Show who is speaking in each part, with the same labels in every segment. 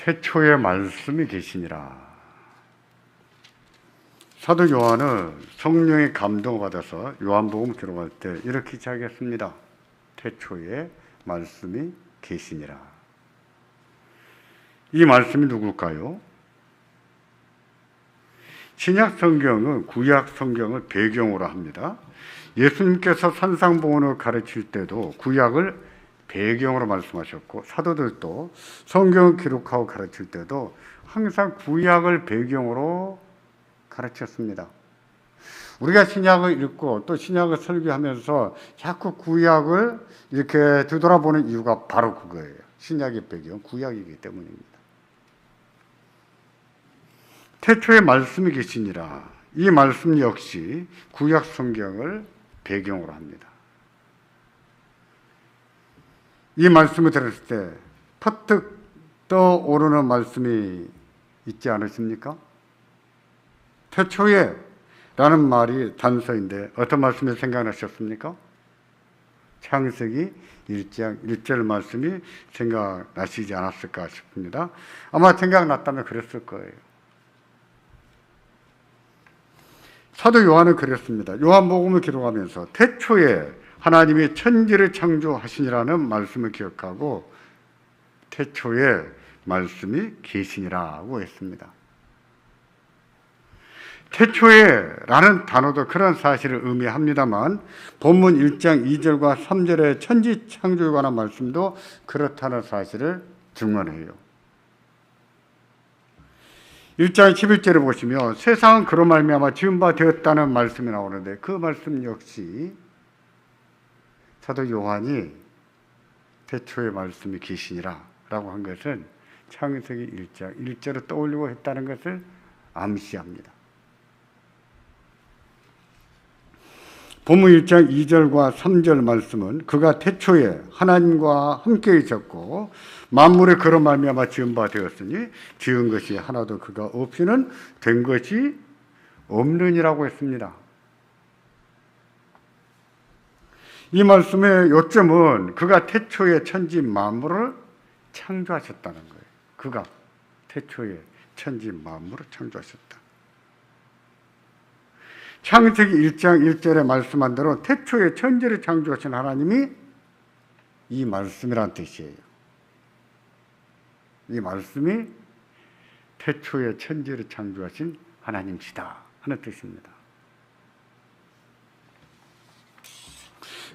Speaker 1: 태초에 말씀이 계시니라. 사도 요한은 성령의 감동을 받아서 요한복음 기록할 때 이렇게 시작했습니다. 태초에 말씀이 계시니라. 이 말씀이 누굴까요? 신약 성경은 구약 성경을 배경으로 합니다. 예수님께서 산상봉헌을 가르칠 때도 구약을 배경으로 말씀하셨고, 사도들도 성경을 기록하고 가르칠 때도 항상 구약을 배경으로 가르쳤습니다. 우리가 신약을 읽고 또 신약을 설교하면서 자꾸 구약을 이렇게 뒤돌아보는 이유가 바로 그거예요. 신약의 배경, 구약이기 때문입니다. 태초에 말씀이 계시니라. 이 말씀 역시 구약 성경을 배경으로 합니다. 이 말씀을 들었을 때 퍼뜩 떠오르는 말씀이 있지 않으십니까? 태초에 라는 말이 단서인데 어떤 말씀이 생각나셨습니까? 창세기 1장 1절 말씀이 생각나시지 않았을까 싶습니다. 아마 생각났다면 그랬을 거예요. 사도 요한은 그랬습니다. 요한복음을 기록하면서 태초에 하나님이 천지를 창조하시니라는 말씀을 기억하고 태초에 말씀이 계시니라고 했습니다. 태초에 라는 단어도 그런 사실을 의미합니다만 본문 1장 2절과 3절의 천지 창조에 관한 말씀도 그렇다는 사실을 증언해요. 1장 11절을 보시면 세상은 그로 말미암아 지은 바 되었다는 말씀이 나오는데 그 말씀 역시 사도 요한이 태초에 말씀이 계시니라 라고 한 것은 창세기 1장 1절을 떠올리고 했다는 것을 암시합니다. 본문 1장 2절과 3절 말씀은 그가 태초에 하나님과 함께 있었고 만물의 그로 말미암아 지은 바 되었으니 지은 것이 하나도 그가 없이는 된 것이 없느니라고 했습니다. 이 말씀의 요점은 그가 태초에 천지 만물을 창조하셨다는 거예요. 그가 태초에 천지 만물을 창조하셨다. 창세기 1장 1절에 말씀한 대로 태초에 천지를 창조하신 하나님이 이 말씀이란 뜻이에요. 이 말씀이 태초에 천지를 창조하신 하나님이시다 하는 뜻입니다.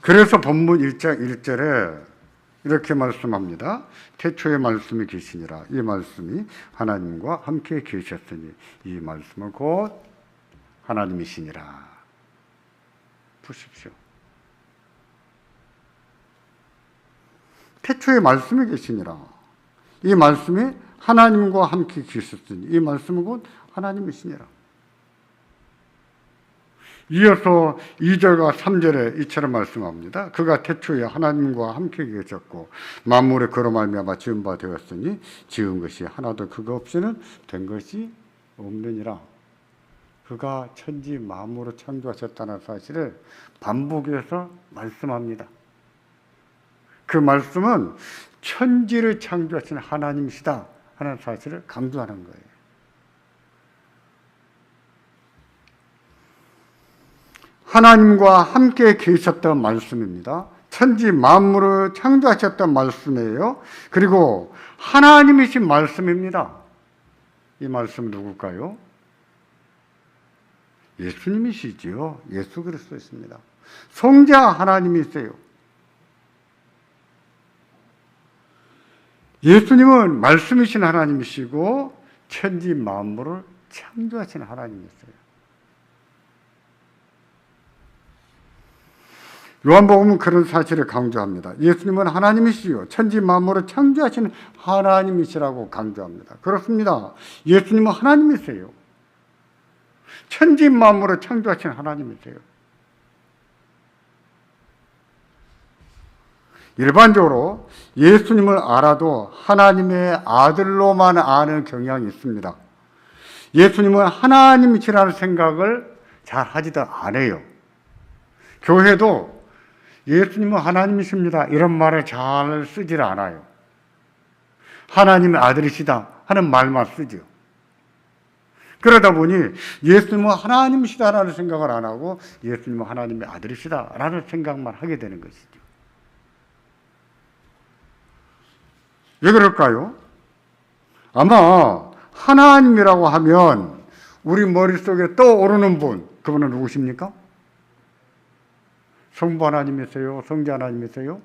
Speaker 1: 그래서 본문 1장 1절에 이렇게 말씀합니다. 태초에 말씀이 계시니라. 이 말씀이 하나님과 함께 계셨으니 이 말씀은 곧 하나님이시니라. 보십시오. 태초에 말씀이 계시니라. 이 말씀이 하나님과 함께 계셨으니 이 말씀은 곧 하나님이시니라. 이어서 2절과 3절에 이처럼 말씀합니다. 그가 태초에 하나님과 함께 계셨고 만물의 그로 말미암아 지은 바 되었으니 지은 것이 하나도 그가 없이는 된 것이 없느니라. 그가 천지 만물을 창조하셨다는 사실을 반복해서 말씀합니다. 그 말씀은 천지를 창조하신 하나님이시다 하는 사실을 강조하는 거예요. 하나님과 함께 계셨던 말씀입니다. 천지 만물을 창조하셨던 말씀이에요. 그리고 하나님이신 말씀입니다. 이 말씀은 누굴까요? 예수님이시지요. 예수 그리스도이십니다. 성자 하나님이세요. 예수님은 말씀이신 하나님이시고 천지 만물을 창조하신 하나님이세요. 요한복음은 그런 사실을 강조합니다. 예수님은 하나님이시요 천지 만물을 창조하시는 하나님이시라고 강조합니다. 그렇습니다. 예수님은 하나님이세요. 천지 만물을 창조하신 하나님이세요. 일반적으로 예수님을 알아도 하나님의 아들로만 아는 경향이 있습니다. 예수님은 하나님이시라는 생각을 잘 하지도 않아요. 교회도 예수님은 하나님이십니다 이런 말을 잘 쓰질 않아요. 하나님의 아들이시다 하는 말만 쓰죠. 그러다 보니 예수님은 하나님이시다라는 생각을 안 하고 예수님은 하나님의 아들이시다라는 생각만 하게 되는 것이죠. 왜 그럴까요? 아마 하나님이라고 하면 우리 머릿속에 떠오르는 분, 그분은 누구십니까? 성부 하나님이세요? 성자 하나님이세요?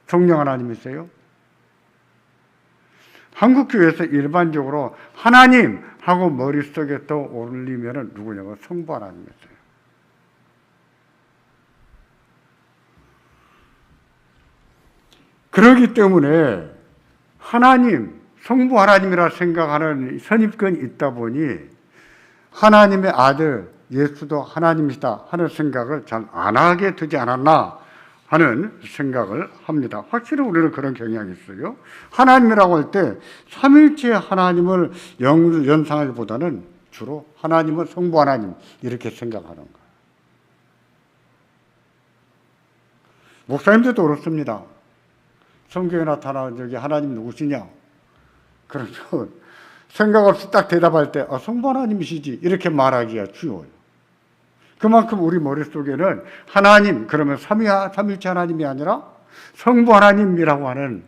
Speaker 1: 성령 하나님이세요? 한국교회에서 일반적으로 하나님 하고 머릿속에 떠올리면 누구냐고? 성부 하나님이세요. 그렇기 때문에 하나님, 성부 하나님이라 생각하는 선입견이 있다 보니 하나님의 아들 예수도 하나님이시다 하는 생각을 잘 안 하게 되지 않았나 하는 생각을 합니다. 확실히 우리는 그런 경향이 있어요. 하나님이라고 할 때 삼일체의 하나님을 연상하기보다는 주로 하나님은 성부 하나님 이렇게 생각하는 거예요. 목사님들도 그렇습니다. 성경에 나타나는 저기 하나님 누구시냐? 그러면 생각 없이 딱 대답할 때 성부 하나님이시지 이렇게 말하기가 쉬워요. 그만큼 우리 머릿속에는 하나님 그러면 삼일체 하나님이 아니라 성부 하나님이라고 하는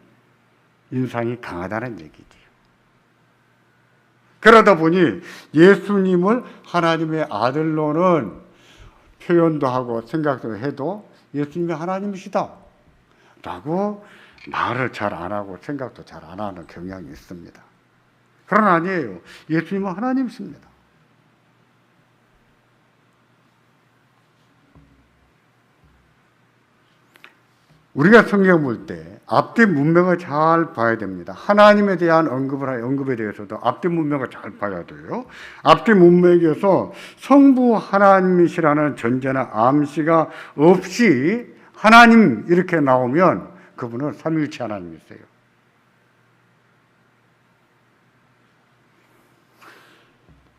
Speaker 1: 인상이 강하다는 얘기죠. 그러다 보니 예수님을 하나님의 아들로는 표현도 하고 생각도 해도 예수님이 하나님이시다 라고 말을 잘 안 하고 생각도 잘 안 하는 경향이 있습니다. 그러나 아니에요. 예수님은 하나님이십니다. 우리가 성경 볼 때 앞뒤 문맥을 잘 봐야 됩니다. 하나님에 대한 언급에 대해서도 앞뒤 문맥을 잘 봐야 돼요. 앞뒤 문맥에서 성부 하나님이시라는 전제나 암시가 없이 하나님 이렇게 나오면 그분은 삼위일체 하나님이세요.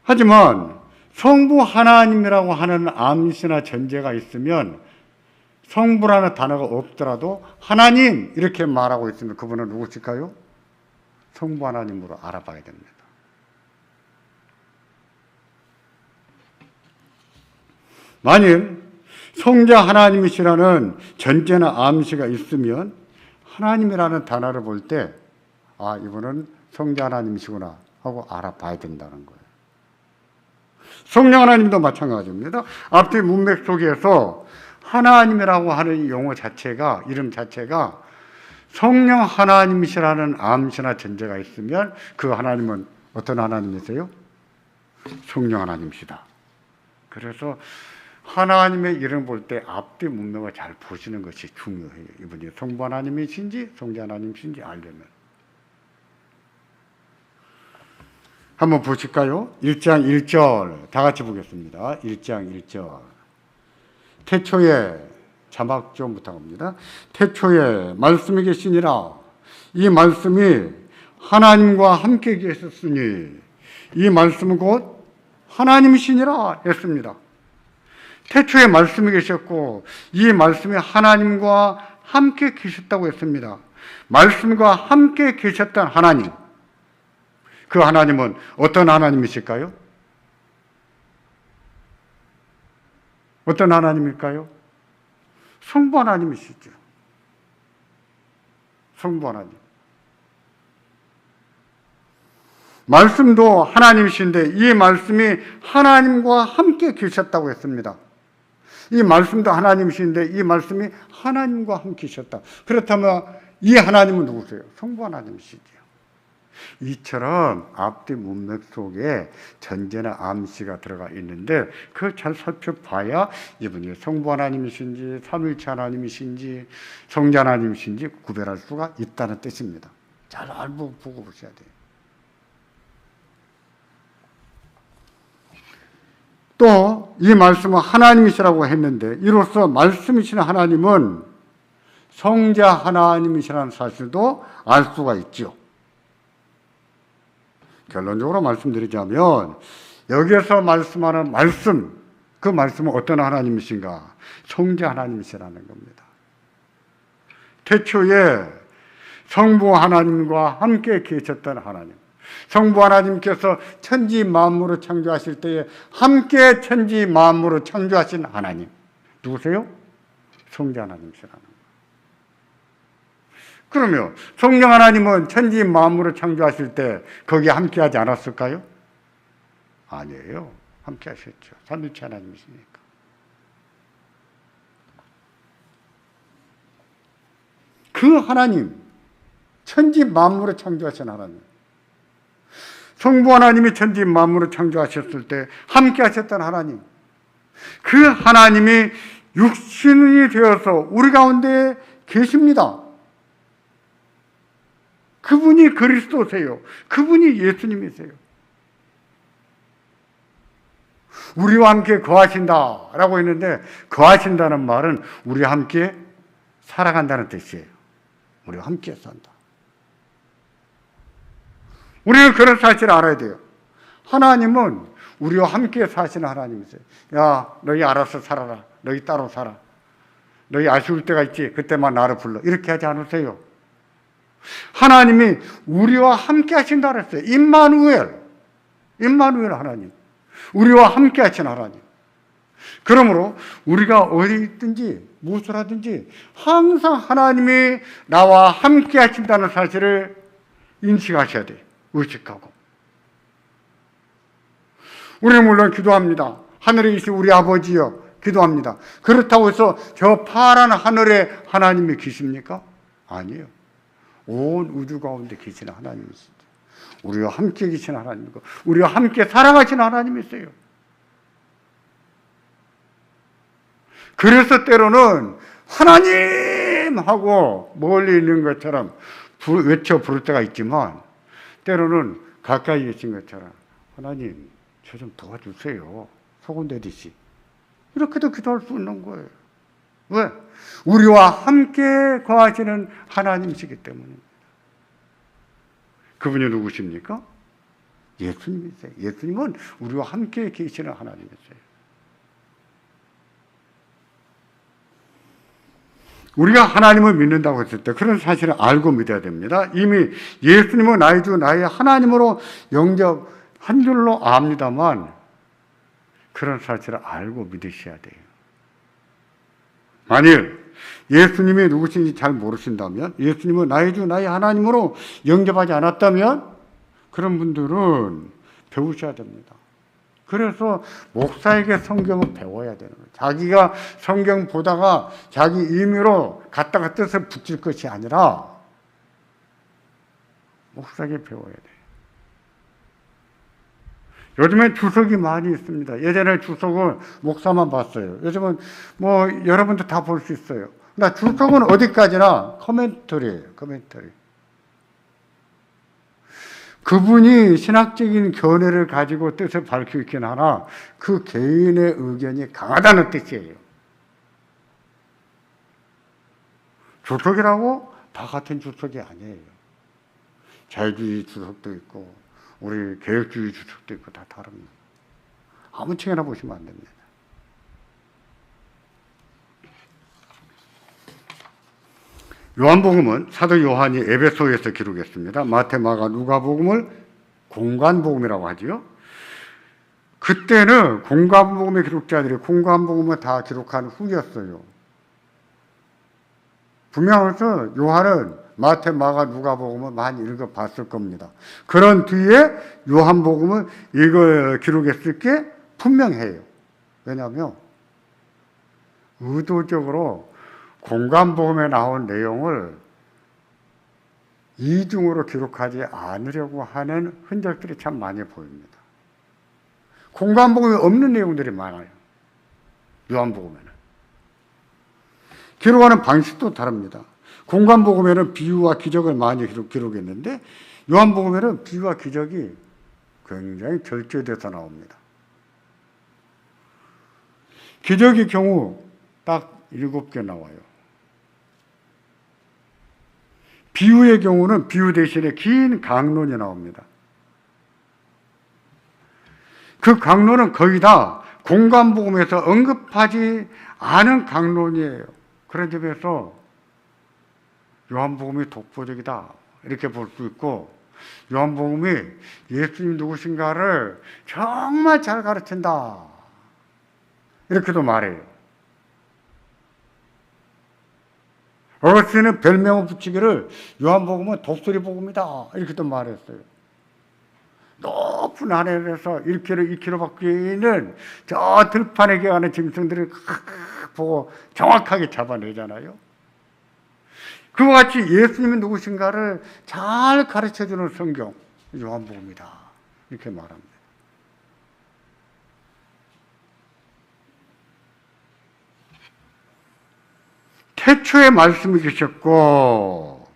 Speaker 1: 하지만 성부 하나님이라고 하는 암시나 전제가 있으면 성부라는 단어가 없더라도 하나님 이렇게 말하고 있으면 그분은 누구실까요? 성부 하나님으로 알아봐야 됩니다. 만일 성자 하나님이시라는 전제나 암시가 있으면 하나님이라는 단어를 볼 때 이분은 성자 하나님이시구나 하고 알아봐야 된다는 거예요. 성령 하나님도 마찬가지입니다. 앞뒤 문맥 속에서 하나님이라고 하는 용어 자체가, 이름 자체가 성령 하나님이시라는 암시나 전제가 있으면 그 하나님은 어떤 하나님이세요? 성령 하나님이시다. 그래서 하나님의 이름 볼 때 앞뒤 문맥을 잘 보시는 것이 중요해요. 이분이 성부 하나님이신지 성자 하나님이신지 알려면. 한번 보실까요? 1장 1절 다 같이 보겠습니다. 1장 1절 태초에 자막 좀 부탁합니다. 태초에 말씀이 계시니라 이 말씀이 하나님과 함께 계셨으니 이 말씀은 곧 하나님이시니라 했습니다. 태초에 말씀이 계셨고 이 말씀이 하나님과 함께 계셨다고 했습니다. 말씀과 함께 계셨던 하나님, 그 하나님은 어떤 하나님이실까요? 어떤 하나님일까요? 성부 하나님이시죠. 성부 하나님. 말씀도 하나님이신데 이 말씀이 하나님과 함께 계셨다고 했습니다. 이 말씀도 하나님이신데 이 말씀이 하나님과 함께 계셨다. 그렇다면 이 하나님은 누구세요? 성부 하나님이시죠. 이처럼 앞뒤 문맥 속에 전제나 암시가 들어가 있는데 그걸 잘 살펴봐야 이분이 성부 하나님이신지 삼위일체 하나님이신지 성자 하나님이신지 구별할 수가 있다는 뜻입니다. 잘 알고 보고 보셔야 돼요. 또 이 말씀은 하나님이시라고 했는데 이로써 말씀이신 하나님은 성자 하나님이시라는 사실도 알 수가 있죠. 결론적으로 말씀드리자면 여기에서 말씀하는 말씀, 그 말씀은 어떤 하나님이신가? 성자 하나님이시라는 겁니다. 태초에 성부 하나님과 함께 계셨던 하나님. 성부 하나님께서 천지 만물을 창조하실 때에 함께 천지 만물을 창조하신 하나님. 누구세요? 성자 하나님이시라는 거예요. 그러면 성령 하나님은 천지 만물을 창조하실 때 거기에 함께 하지 않았을까요? 아니에요. 함께 하셨죠. 삼위일체 하나님이시니까. 그 하나님, 천지 만물을 창조하신 하나님. 성부 하나님이 천지 만물을 창조하셨을 때 함께 하셨던 하나님. 그 하나님이 육신이 되어서 우리 가운데 계십니다. 그분이 그리스도세요. 그분이 예수님이세요. 우리와 함께 거하신다라고 했는데 거하신다는 말은 우리와 함께 살아간다는 뜻이에요. 우리와 함께 산다. 우리는 그런 사실을 알아야 돼요. 하나님은 우리와 함께 사시는 하나님이세요. 야, 너희 알아서 살아라. 너희 따로 살아. 너희 아쉬울 때가 있지. 그때만 나를 불러. 이렇게 하지 않으세요. 하나님이 우리와 함께 하신다 그랬어요. 임마누엘 하나님. 우리와 함께 하신 하나님. 그러므로 우리가 어디 있든지 무엇을 하든지 항상 하나님이 나와 함께 하신다는 사실을 인식하셔야 돼요. 의식하고. 우리는 물론 기도합니다. 하늘에 계신 우리 아버지여 기도합니다. 그렇다고 해서 저 파란 하늘에 하나님이 계십니까? 아니에요. 온 우주 가운데 계시는 하나님이시죠. 우리와 함께 계시는 하나님이고 우리와 함께 살아가시는 하나님이세요. 그래서 때로는 하나님 하고 멀리 있는 것처럼 외쳐 부를 때가 있지만 때로는 가까이 계신 것처럼 하나님 저 좀 도와주세요. 소금 내듯이 이렇게도 기도할 수 있는 거예요. 왜? 우리와 함께 거하시는 하나님이시기 때문입니다. 그분이 누구십니까? 예수님이세요. 예수님은 우리와 함께 계시는 하나님이세요. 우리가 하나님을 믿는다고 했을 때 그런 사실을 알고 믿어야 됩니다. 이미 예수님은 나의 주 나의 하나님으로 영접한 줄로 압니다만 그런 사실을 알고 믿으셔야 돼요. 만일 예수님이 누구신지 잘 모르신다면, 예수님은 나의 주 나의 하나님으로 영접하지 않았다면 그런 분들은 배우셔야 됩니다. 그래서 목사에게 성경을 배워야 되는 거예요. 자기가 성경 보다가 자기 임의로 갖다가 뜻을 붙일 것이 아니라 목사에게 배워야 돼요. 요즘엔 주석이 많이 있습니다. 예전에 주석은 목사만 봤어요. 요즘은 뭐 여러분도 다 볼 수 있어요. 나 주석은 어디까지나 코멘터리예요. 코멘터리. 그분이 신학적인 견해를 가지고 뜻을 밝히고 있긴 하나 그 개인의 의견이 강하다는 뜻이에요. 주석이라고 다 같은 주석이 아니에요. 자유주의 주석도 있고 우리 개혁주의 주석도 있고 다 다릅니다. 아무 층이나 보시면 안 됩니다. 요한복음은 사도 요한이 에베소에서 기록했습니다. 마태, 마가, 누가복음을 공관복음이라고 하지요. 그때는 공관복음의 기록자들이 공관복음을 다 기록한 후였어요. 분명해서 요한은 마태, 마가, 누가복음을 많이 읽어봤을 겁니다. 그런 뒤에 요한복음을 기록했을 게 분명해요. 왜냐하면 의도적으로 공관복음에 나온 내용을 이중으로 기록하지 않으려고 하는 흔적들이 참 많이 보입니다. 공관복음에 없는 내용들이 많아요. 요한복음에는. 기록하는 방식도 다릅니다. 공관복음에는 비유와 기적을 많이 기록했는데 요한복음에는 비유와 기적이 굉장히 절제돼서 나옵니다. 기적의 경우 딱 7개 나와요. 비유의 경우는 비유 대신에 긴 강론이 나옵니다. 그 강론은 거의 다 공관복음에서 언급하지 않은 강론이에요. 그런 점에서 요한복음이 독보적이다 이렇게 볼 수 있고, 요한복음이 예수님 누구신가를 정말 잘 가르친다 이렇게도 말해요. 어거스틴은 별명을 붙이기를 요한복음은 독수리 복음이다 이렇게도 말했어요. 높은 하늘에서 1km, 2km 밖에는 저 들판에 가는 짐승들을 보고 정확하게 잡아내잖아요. 그와 같이 예수님이 누구신가를 잘 가르쳐주는 성경, 요한복음이다 이렇게 말합니다. 태초에 말씀이 계셨고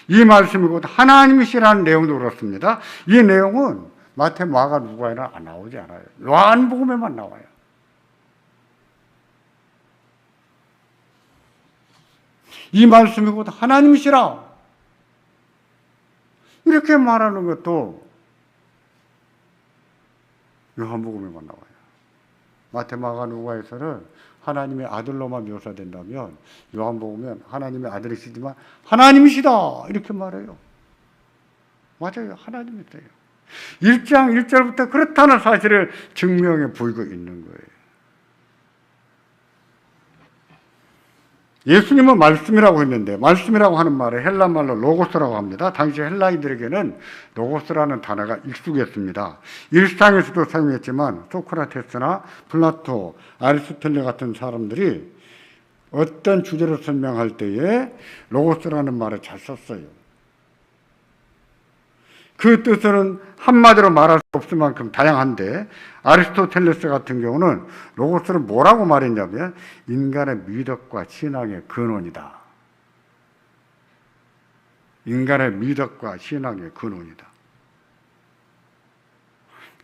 Speaker 1: 이 말씀이 곧 하나님이시라는 내용도 그렇습니다. 이 내용은 마태, 마가, 누가에는 안 나오지 않아요. 요한복음에만 나와요. 이 말씀이 곧 하나님이시라 이렇게 말하는 것도 요한복음에만 나와요. 마태, 마가, 누가에서는 하나님의 아들로만 묘사된다면 요한복음은 하나님의 아들이시지만 하나님이시다 이렇게 말해요. 맞아요. 하나님이세요. 1장 1절부터 그렇다는 사실을 증명해 보이고 있는 거예요. 예수님은 말씀이라고 했는데, 말씀이라고 하는 말을 헬라 말로 로고스라고 합니다. 당시 헬라인들에게는 로고스라는 단어가 익숙했습니다. 일상에서도 사용했지만 소크라테스나 플라토, 아리스토텔레 같은 사람들이 어떤 주제를 설명할 때에 로고스라는 말을 잘 썼어요. 그 뜻은 한마디로 말할 수 없을 만큼 다양한데, 아리스토텔레스 같은 경우는 로고스를 뭐라고 말했냐면 인간의 미덕과 신앙의 근원이다. 인간의 미덕과 신앙의 근원이다.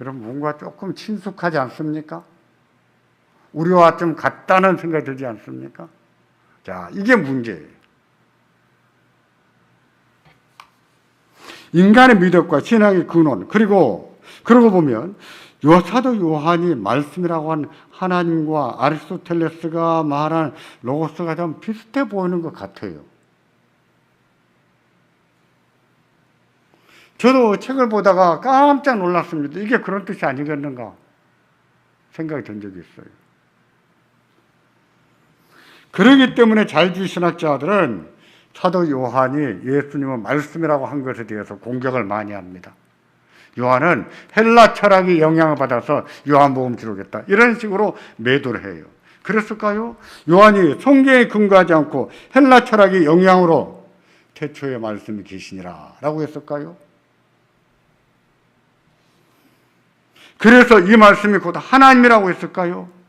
Speaker 1: 여러분, 뭔가 조금 친숙하지 않습니까? 우리와 좀 같다는 생각이 들지 않습니까? 자, 이게 문제예요. 인간의 미덕과 신앙의 근원, 그러고 보면 사도 요한이 말씀이라고 한 하나님과 아리스토텔레스가 말한 로고스가 좀 비슷해 보이는 것 같아요. 저도 책을 보다가 깜짝 놀랐습니다. 이게 그런 뜻이 아니겠는가 생각이 든 적이 있어요. 그렇기 때문에 자유주의 신학자들은 사도 요한이 예수님의 말씀이라고 한 것에 대해서 공격을 많이 합니다. 요한은 헬라 철학의 영향을 받아서 요한복음 기록했다, 이런 식으로 매도를 해요. 그랬을까요? 요한이 성경에 근거하지 않고 헬라 철학의 영향으로 태초에 말씀이 계시니라 라고 했을까요? 그래서 이 말씀이 곧 하나님이라고 했을까요?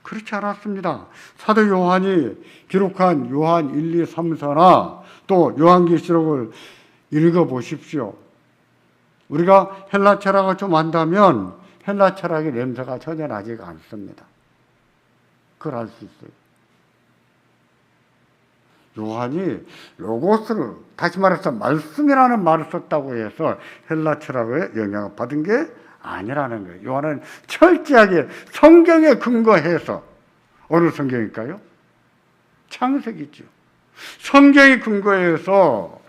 Speaker 1: 그렇지 않았습니다. 사도 요한이 기록한 요한 1, 2, 3, 4나 또 요한계시록을 읽어보십시오. 우리가 헬라 철학을 좀 안다면 헬라 철학의 냄새가 전혀 나지가 않습니다. 그걸 알 수 있어요. 요한이 로고스를, 다시 말해서 말씀이라는 말을 썼다고 해서 헬라 철학의 영향을 받은 게 아니라는 거예요. 요한은 철저하게 성경에 근거해서, 어느 성경일까요? 창세기죠. 성경에 근거해서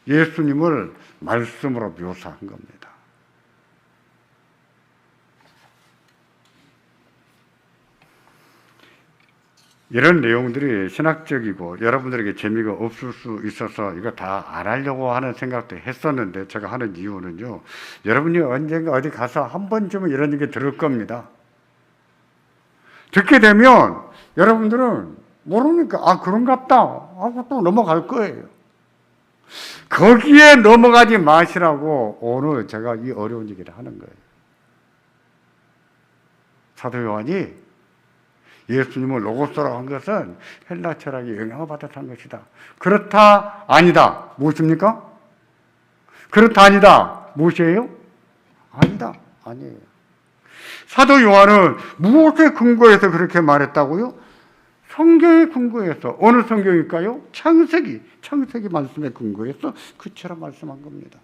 Speaker 1: 예수님을 말씀으로 묘사한 겁니다. 이런 내용들이 신학적이고 여러분들에게 재미가 없을 수 있어서 이거 다 안 하려고 하는 생각도 했었는데, 제가 하는 이유는요, 여러분이 언젠가 어디 가서 한 번쯤은 이런 얘기 들을 겁니다. 듣게 되면 여러분들은 모르니까 그런갑다 하고 또 넘어갈 거예요. 거기에 넘어가지 마시라고 오늘 제가 이 어려운 얘기를 하는 거예요. 사도 요한이 예수님을 로고스라고 한 것은 헬라 철학의 영향을 받아서 한 것이다. 그렇다, 아니다. 무엇입니까? 그렇다, 아니다. 무엇이에요? 아니다. 아니에요. 사도 요한은 무엇에 근거해서 그렇게 말했다고요? 성경에 근거해서. 어느 성경일까요? 창세기 말씀에 근거해서 그처럼 말씀한 겁니다.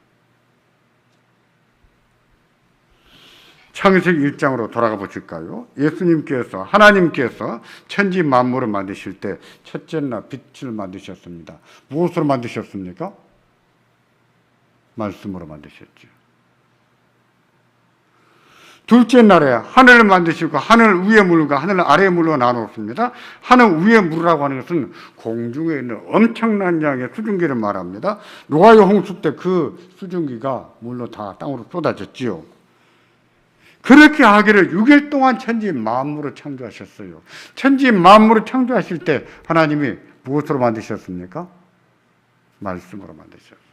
Speaker 1: 창세기 1장으로 돌아가 보실까요? 예수님께서, 하나님께서 천지 만물을 만드실 때 첫째 날 빛을 만드셨습니다. 무엇으로 만드셨습니까? 말씀으로 만드셨죠. 둘째 날에 하늘을 만드시고 하늘 위의 물과 하늘 아래의 물로 나눴습니다. 하늘 위의 물이라고 하는 것은 공중에 있는 엄청난 양의 수증기를 말합니다. 노아의 홍수 때 그 수증기가 물로 다 땅으로 쏟아졌지요. 그렇게 하기를 6일 동안 천지 만물을 창조하셨어요. 천지 만물을 창조하실 때 하나님이 무엇으로 만드셨습니까? 말씀으로 만드셨어요.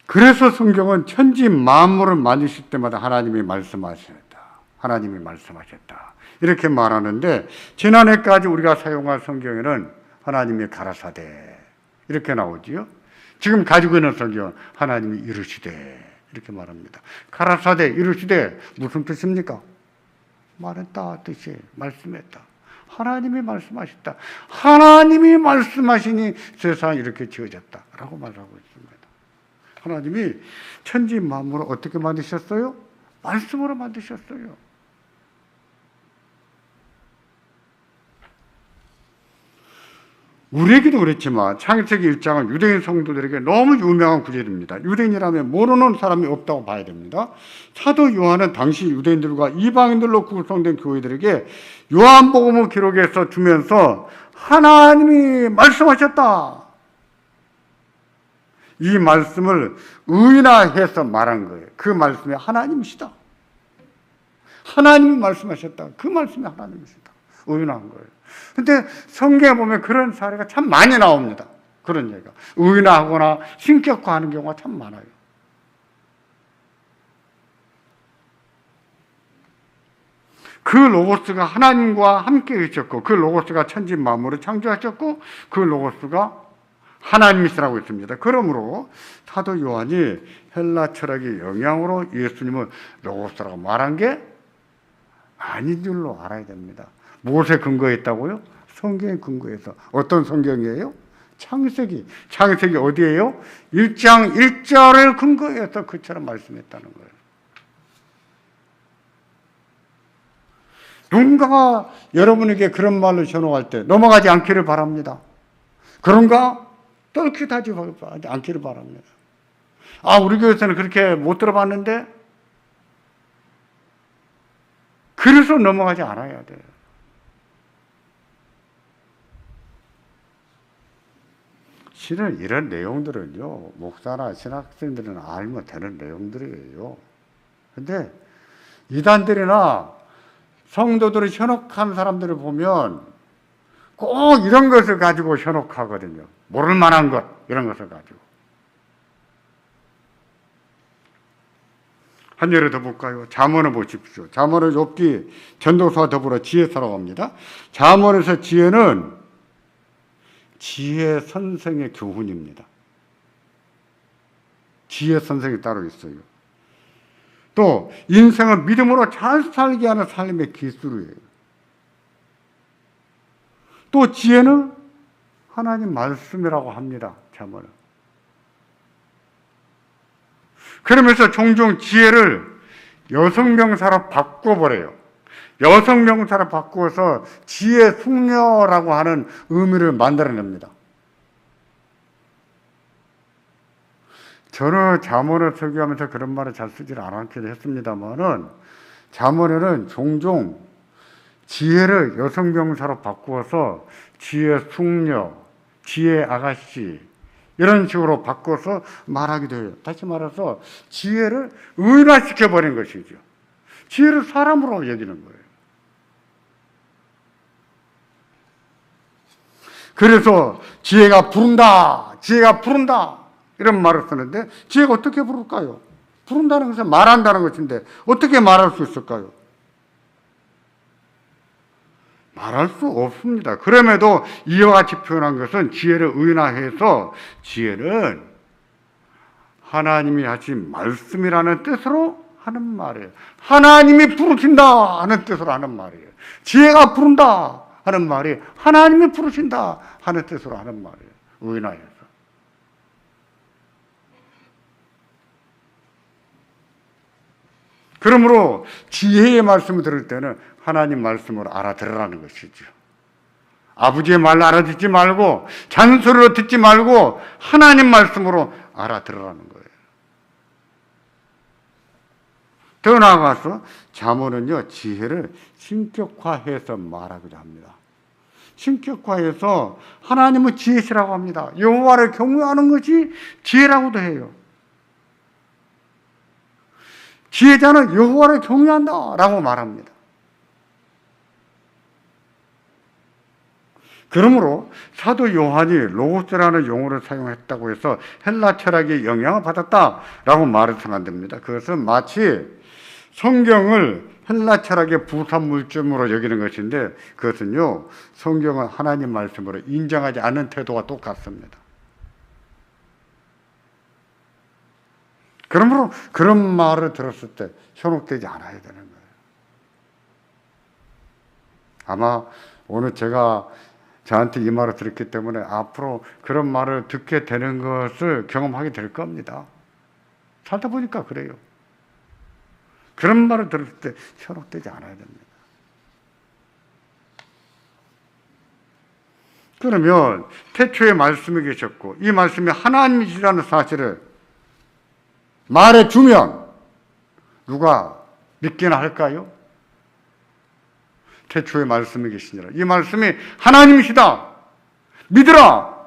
Speaker 1: 그래서 성경은 천지 만물을 만드실 때마다 하나님이 말씀하셨다. 하나님이 말씀하셨다. 이렇게 말하는데 지난해까지 우리가 사용한 성경에는 하나님이 가라사대 이렇게 나오지요. 지금 가지고 있는 성경은 하나님이 이르시되 이렇게 말합니다. 가라사대 이르시되 무슨 뜻입니까? 말했다 뜻이 말씀했다. 하나님이 말씀하셨다. 하나님이 말씀하시니 세상이 이렇게 지어졌다라고 말하고 있습니다. 하나님이 천지 만물을 어떻게 만드셨어요? 말씀으로 만드셨어요. 우리에게도 그렇지만 창세기 1장은 유대인 성도들에게 너무 유명한 구절입니다. 유대인이라면 모르는 사람이 없다고 봐야 됩니다. 사도 요한은 당시 유대인들과 이방인들로 구성된 교회들에게 요한복음을 기록해서 주면서 하나님이 말씀하셨다. 이 말씀을 의인화해서 말한 거예요. 그 말씀이 하나님이시다. 하나님이 말씀하셨다. 그 말씀이 하나님이시다. 의인화한 거예요. 근데 성경에 보면 그런 사례가 참 많이 나옵니다. 그런 얘기가. 의인화하거나 신격화하는 경우가 참 많아요. 그 로고스가 하나님과 함께 있었고 그 로고스가 천지 만물을 창조하셨고 그 로고스가 하나님이시라고 했습니다. 그러므로 사도 요한이 헬라 철학의 영향으로 예수님을 로고스라고 말한 게 아닌 줄로 알아야 됩니다. 무엇에 근거했다고요? 성경에 근거해서. 어떤 성경이에요? 창세기. 창세기 어디예요? 1장 1절을 근거해서 그처럼 말씀했다는 거예요. 누군가가 여러분에게 그런 말을 전할 때 넘어가지 않기를 바랍니다. 그런가? 떨깃하지 않기를 바랍니다. 아, 우리 교회에서는 그렇게 못 들어봤는데? 그래서 넘어가지 않아야 돼요. 실은 이런 내용들은요, 목사나 신학생들은 알면 되는 내용들이에요. 근데 이단들이나 성도들이 현혹한 사람들을 보면 꼭 이런 것을 가지고 현혹하거든요. 모를 만한 것, 이런 것을 가지고. 한 예를 더 볼까요? 잠언을 보십시오. 잠언을 욥기 전도서와 더불어 지혜서라고 합니다. 잠언에서 지혜는 지혜 선생의 교훈입니다. 지혜 선생이 따로 있어요. 또 인생을 믿음으로 잘 살게 하는 삶의 기술이에요. 또 지혜는 하나님 말씀이라고 합니다. 잠언은. 그러면서 종종 지혜를 여성명사로 바꿔버려요. 여성명사로 바꾸어서 지혜 숙녀라고 하는 의미를 만들어냅니다. 저는 잠언을 설교하면서 그런 말을 잘 쓰지 않았긴 했습니다만은 잠언에는 종종 지혜를 여성명사로 바꾸어서 지혜 숙녀, 지혜 아가씨 이런 식으로 바꿔서 말하기도 해요. 다시 말해서 지혜를 의인화시켜버린 것이죠. 지혜를 사람으로 여기는 거예요. 그래서 지혜가 부른다, 지혜가 부른다 이런 말을 쓰는데 지혜가 어떻게 부를까요? 부른다는 것은 말한다는 것인데 어떻게 말할 수 있을까요? 말할 수 없습니다. 그럼에도 이와 같이 표현한 것은 지혜를 의인화해서 지혜는 하나님이 하신 말씀이라는 뜻으로 하는 말이에요. 하나님이 부르신다 하는 뜻으로 하는 말이에요. 지혜가 부른다 하는 말이 하나님이 부르신다 하는 뜻으로 하는 말이에요. 의인화해서. 그러므로 지혜의 말씀을 들을 때는 하나님 말씀을 알아들으라는 것이죠. 아버지의 말 알아듣지 말고 잔소리로 듣지 말고 하나님 말씀으로 알아들으라는 거예요. 더 나아가서 잠언은요, 지혜를 신격화해서 말하기도 합니다. 신격화해서 하나님은 지혜시라고 합니다. 여호와를 경외하는 것이 지혜라고도 해요. 지혜자는 여호와를 경외한다라고 말합니다. 그러므로 사도 요한이 로고스라는 용어를 사용했다고 해서 헬라 철학에 영향을 받았다라고 말해서는 안 됩니다. 그것은 마치 성경을 헬라 철학의 부산물점으로 여기는 것인데, 그것은요, 성경은 하나님 말씀으로 인정하지 않는 태도와 똑같습니다. 그러므로 그런 말을 들었을 때 현혹되지 않아야 되는 거예요. 아마 오늘 제가 저한테 이 말을 들었기 때문에 앞으로 그런 말을 듣게 되는 것을 경험하게 될 겁니다. 살다 보니까 그래요. 그런 말을 들을 때 현혹되지 않아야 됩니다. 그러면 태초에 말씀이 계셨고 이 말씀이 하나님이시라는 사실을 말해주면 누가 믿기나 할까요? 태초에 말씀이 계시니라. 이 말씀이 하나님이시다. 믿으라.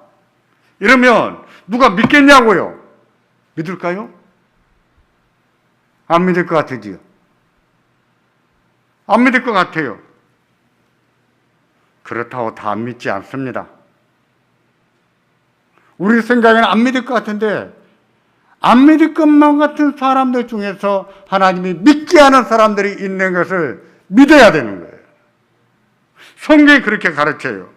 Speaker 1: 이러면 누가 믿겠냐고요? 믿을까요? 안 믿을 것 같으지요? 안 믿을 것 같아요. 그렇다고 다 안 믿지 않습니다. 우리 생각에는 안 믿을 것 같은데 안 믿을 것만 같은 사람들 중에서 하나님이 믿게 하는 사람들이 있는 것을 믿어야 되는 거예요. 성경이 그렇게 가르쳐요.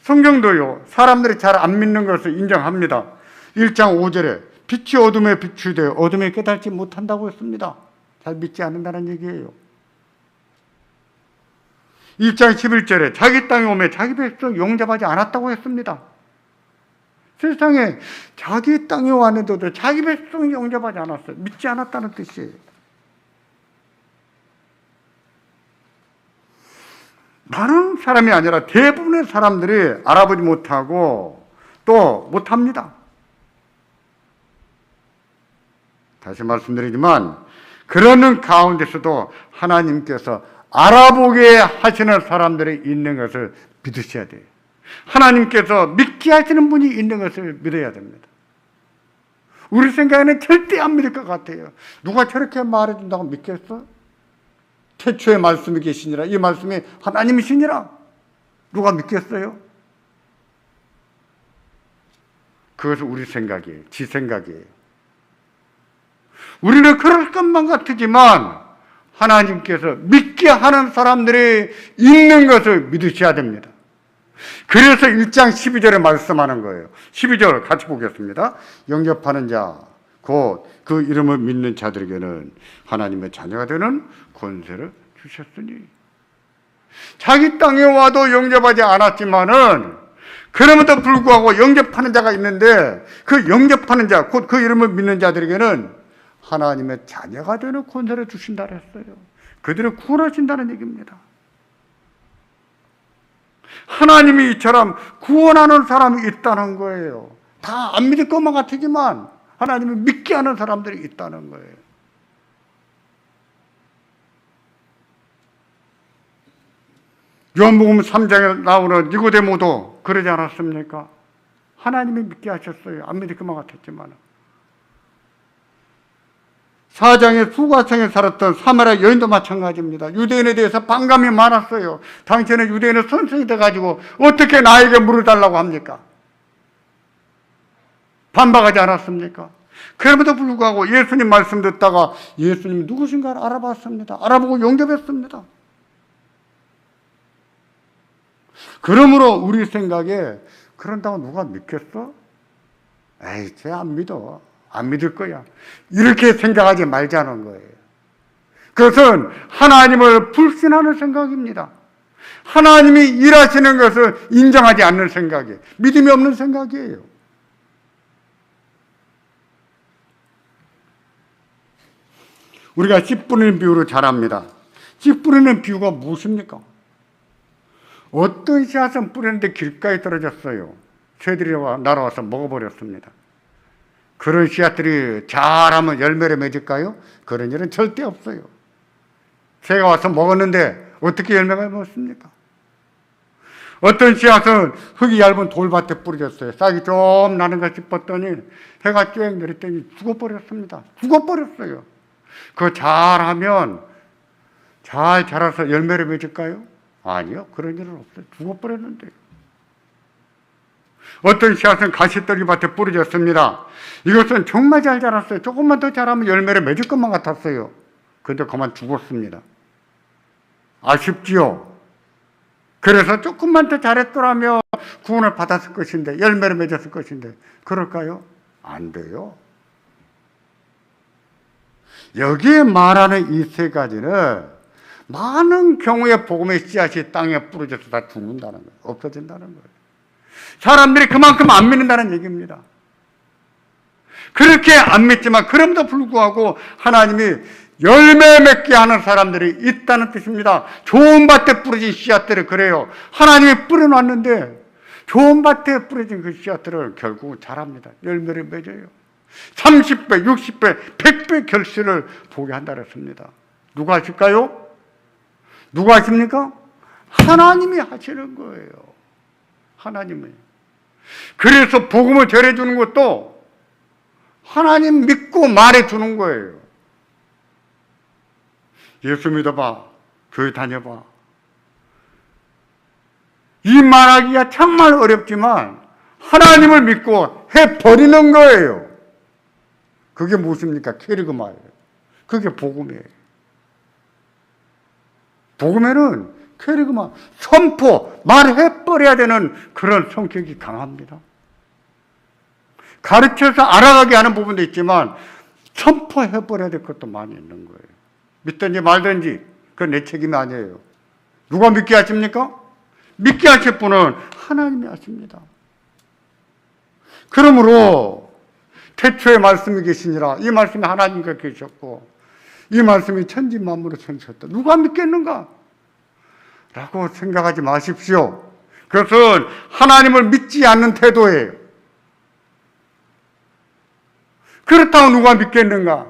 Speaker 1: 성경도요, 사람들이 잘 안 믿는 것을 인정합니다. 1장 5절에 빛이 어둠에 비추되 어둠에 깨닫지 못한다고 했습니다. 잘 믿지 않는다는 얘기예요. 1장 11절에 자기 땅에 오매 자기 백성 용접하지 않았다고 했습니다. 세상에 자기 땅에 왔는데도 자기 백성이 용접하지 않았어요. 믿지 않았다는 뜻이에요. 많은 사람이 아니라 대부분의 사람들이 알아보지 못하고 또 못합니다. 다시 말씀드리지만 그러는 가운데서도 하나님께서 알아보게 하시는 사람들이 있는 것을 믿으셔야 돼요. 하나님께서 믿게 하시는 분이 있는 것을 믿어야 됩니다. 우리 생각에는 절대 안 믿을 것 같아요. 누가 저렇게 말해준다고 믿겠어? 태초에 말씀이 계시니라. 이 말씀이 하나님이시니라. 누가 믿겠어요? 그것은 우리 생각이에요. 지 생각이에요. 우리는 그럴 것만 같지만 하나님께서 믿게 하는 사람들이 있는 것을 믿으셔야 됩니다. 그래서 1장 12절에 말씀하는 거예요. 12절 같이 보겠습니다. 영접하는 자, 곧 그 이름을 믿는 자들에게는 하나님의 자녀가 되는 권세를 주셨으니. 자기 땅에 와도 영접하지 않았지만은 그럼에도 불구하고 영접하는 자가 있는데 그 영접하는 자, 곧 그 이름을 믿는 자들에게는 하나님의 자녀가 되는 권세를 주신다 했어요. 그들을 구원하신다는 얘기입니다. 하나님이 이처럼 구원하는 사람이 있다는 거예요. 다 안 믿을 것만 같지만 하나님이 믿게 하는 사람들이 있다는 거예요. 요한복음 3장에 나오는 니고데모도 그러지 않았습니까? 하나님이 믿게 하셨어요. 안 믿을 것만 같았지만. 4장에 수가성에 살았던 사마리아 여인도 마찬가지입니다. 유대인에 대해서 반감이 많았어요. 당신은 유대인의 선생이 돼가지고 어떻게 나에게 물을 달라고 합니까? 반박하지 않았습니까? 그럼에도 불구하고 예수님 말씀 듣다가 예수님이 누구신가를 알아봤습니다. 알아보고 영접했습니다. 그러므로 우리 생각에 그런다고 누가 믿겠어? 에이, 쟤 안 믿어. 안 믿을 거야. 이렇게 생각하지 말자는 거예요. 그것은 하나님을 불신하는 생각입니다. 하나님이 일하시는 것을 인정하지 않는 생각이에요. 믿음이 없는 생각이에요. 우리가 씨 뿌리는 비유로 잘 압니다. 씨 뿌리는 비유가 무엇입니까? 어떤 씨앗은 뿌렸는데 길가에 떨어졌어요. 새들이 날아와서 먹어버렸습니다. 그런 씨앗들이 잘하면 열매를 맺을까요? 그런 일은 절대 없어요. 새가 와서 먹었는데 어떻게 열매가 먹습니까? 어떤 씨앗은 흙이 얇은 돌밭에 뿌려졌어요. 싹이 좀 나는가 싶었더니 해가 쭉 내렸더니 죽어버렸습니다. 죽어버렸어요. 그거 잘하면 잘 자라서 열매를 맺을까요? 아니요. 그런 일은 없어요. 죽어버렸는데요. 어떤 씨앗은 가시떨기 밭에 뿌려졌습니다. 이것은 정말 잘 자랐어요. 조금만 더 자라면 열매를 맺을 것만 같았어요. 그런데 그만 죽었습니다. 아쉽지요? 그래서 조금만 더 잘했더라면 구원을 받았을 것인데, 열매를 맺었을 것인데, 그럴까요? 안 돼요. 여기에 말하는 이 세 가지는 많은 경우에 복음의 씨앗이 땅에 뿌려져서 다 죽는다는 거예요. 없어진다는 거예요. 사람들이 그만큼 안 믿는다는 얘기입니다. 그렇게 안 믿지만 그럼에도 불구하고 하나님이 열매 맺게 하는 사람들이 있다는 뜻입니다. 좋은 밭에 뿌려진 씨앗들을 그래요. 하나님이 뿌려놨는데 좋은 밭에 뿌려진 그 씨앗들을 결국은 자랍니다. 열매를 맺어요. 30배, 60배, 100배 결실을 보게 한다 그랬습니다. 누가 하실까요? 누가 하십니까? 하나님이 하시는 거예요. 하나님이. 그래서 복음을 전해주는 것도 하나님 믿고 말해주는 거예요. 예수 믿어봐. 교회 다녀봐. 이 말하기가 정말 어렵지만 하나님을 믿고 해버리는 거예요. 그게 무엇입니까? 캐리그마예요. 그게 복음이에요. 복음에는 캐리그마, 선포, 말해버려야 되는 그런 성격이 강합니다. 가르쳐서 알아가게 하는 부분도 있지만 선포해버려야 될 것도 많이 있는 거예요. 믿든지 말든지 그건 내 책임이 아니에요. 누가 믿게 하십니까? 믿게 하실 분은 하나님이 하십니다. 그러므로 태초에 말씀이 계시니라. 이 말씀이 하나님과 계셨고 이 말씀이 천지 만물을 생기셨다. 누가 믿겠는가? 라고 생각하지 마십시오. 그것은 하나님을 믿지 않는 태도예요. 그렇다고 누가 믿겠는가?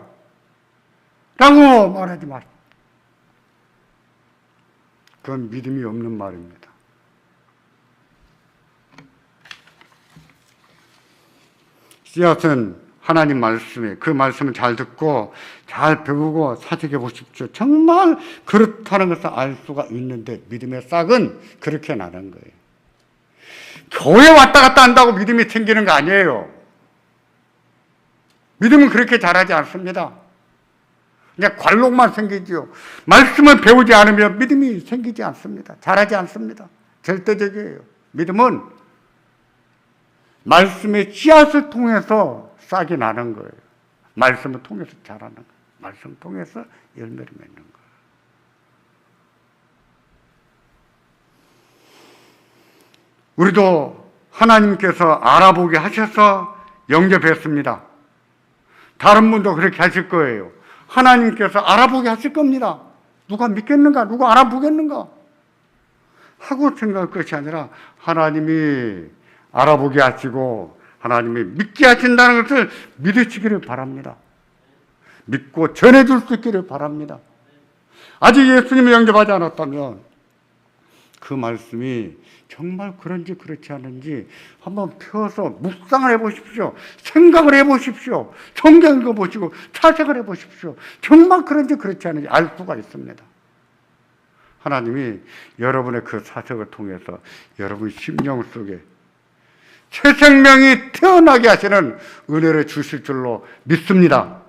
Speaker 1: 라고 말하지 마십시오. 그건 믿음이 없는 말입니다. 씨앗은 하나님 말씀에 그 말씀을 잘 듣고 잘 배우고 사색해 보십시오. 정말 그렇다는 것을 알 수가 있는데 믿음의 싹은 그렇게 나는 거예요. 교회 왔다 갔다 한다고 믿음이 생기는 거 아니에요. 믿음은 그렇게 자라지 않습니다. 그냥 관록만 생기지요. 말씀을 배우지 않으면 믿음이 생기지 않습니다. 자라지 않습니다. 절대적이에요. 믿음은 말씀의 씨앗을 통해서 싹이 나는 거예요. 말씀을 통해서 자라는 거예요. 말씀을 통해서 열매를 맺는 거예요. 우리도 하나님께서 알아보게 하셔서 영접했습니다. 다른 분도 그렇게 하실 거예요. 하나님께서 알아보게 하실 겁니다. 누가 믿겠는가? 누가 알아보겠는가? 하고 생각할 것이 아니라 하나님이 알아보게 하시고 하나님이 믿게 하신다는 것을 믿으시기를 바랍니다. 믿고 전해줄 수 있기를 바랍니다. 아직 예수님을 영접하지 않았다면 그 말씀이 정말 그런지 그렇지 않은지 한번 펴서 묵상을 해보십시오. 생각을 해보십시오. 성경 읽어보시고 사색을 해보십시오. 정말 그런지 그렇지 않은지 알 수가 있습니다. 하나님이 여러분의 그 사색을 통해서 여러분 심령 속에 새 생명이 태어나게 하시는 은혜를 주실 줄로 믿습니다.